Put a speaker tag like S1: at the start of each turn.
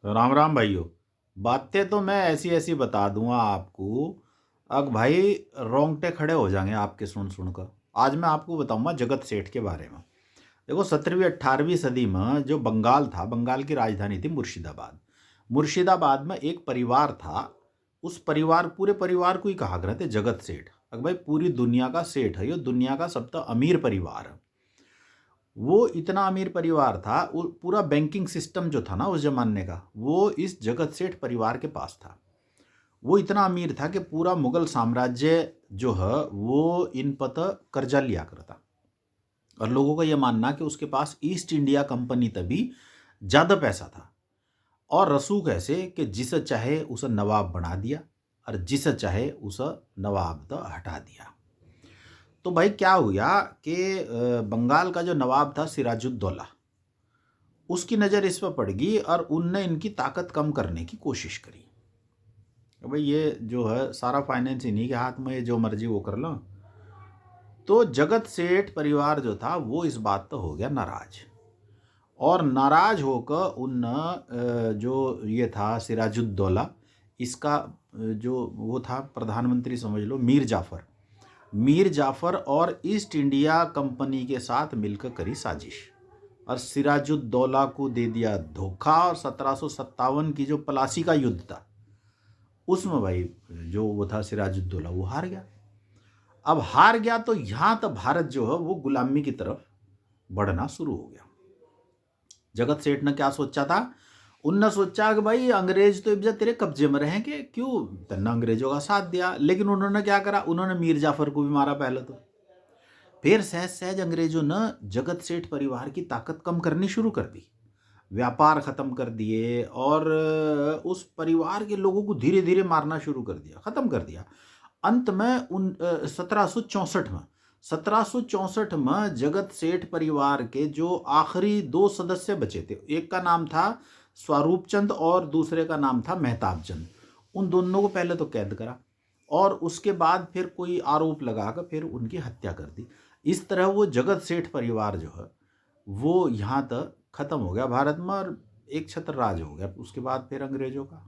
S1: राम राम भाइयों। बातें तो मैं ऐसी ऐसी बता दूंगा आपको। अब भाई रोंगटे खड़े हो जाएंगे आपके सुन सुनकर। आज मैं आपको बताऊंगा जगत सेठ के बारे में। देखो 17वीं 18वीं सदी में जो बंगाल था, बंगाल की राजधानी थी मुर्शिदाबाद। मुर्शिदाबाद में एक परिवार था। उस परिवार, पूरे परिवार को ही कहा करते थे जगत सेठ। अब भाई पूरी दुनिया का सेठ है, ये दुनिया का सबसे अमीर परिवार है। वो इतना अमीर परिवार था, वो पूरा बैंकिंग सिस्टम जो था ना उस जमाने का, वो इस जगत सेठ परिवार के पास था। वो इतना अमीर था कि पूरा मुगल साम्राज्य जो है वो इन पर कर्जा लिया करता। और लोगों का ये मानना कि उसके पास ईस्ट इंडिया कंपनी तभी ज़्यादा पैसा था। और रसूख ऐसे कि जिसे चाहे उसे नवाब बना दिया और जिसे चाहे उसे नवाब तो हटा दिया। तो भाई क्या हुआ कि बंगाल का जो नवाब था सिराजुद्दौला, उसकी नज़र इस पर पड़ गई और उनने इनकी ताकत कम करने की कोशिश करी। भाई ये जो है सारा फाइनेंस इन्हीं के हाथ में है, जो मर्जी वो कर लो। तो जगत सेठ परिवार जो था वो इस बात तो हो गया नाराज। और नाराज होकर उन जो ये था सिराजुद्दौला, इसका जो वो था प्रधानमंत्री समझ लो, मीर जाफ़र और ईस्ट इंडिया कंपनी के साथ मिलकर करी साजिश। और सिराजुद्दौला को दे दिया धोखा। और 1757 की जो प्लासी का युद्ध था उसमें भाई जो वो था सिराजुद्दौला, वो हार गया। अब हार गया तो यहाँ तो भारत जो है वो गुलामी की तरफ बढ़ना शुरू हो गया। जगत सेठ ने क्या सोचा था? उनने सोचा कि भाई अंग्रेज तो इब्जा तेरे कब्जे में रहेंगे, क्यों तन्ना अंग्रेजों का साथ दिया। लेकिन उन्होंने क्या करा, उन्होंने मीर जाफर को भी मारा पहले तो। फिर सहज सहज अंग्रेजों ने जगत सेठ परिवार की ताकत कम करनी शुरू कर दी, व्यापार खत्म कर दिए और उस परिवार के लोगों को धीरे धीरे मारना शुरू कर दिया, खत्म कर दिया। अंत में 1764 में जगत सेठ परिवार के जो आखिरी दो सदस्य बचे थे, एक का नाम था स्वरूप चंद और दूसरे का नाम था मेहताब चंद, उन दोनों को पहले तो कैद करा और उसके बाद फिर कोई आरोप लगाकर फिर उनकी हत्या कर दी। इस तरह वो जगत सेठ परिवार जो है वो यहाँ तक खत्म हो गया भारत में और एक छत्र राज हो गया उसके बाद फिर अंग्रेजों का।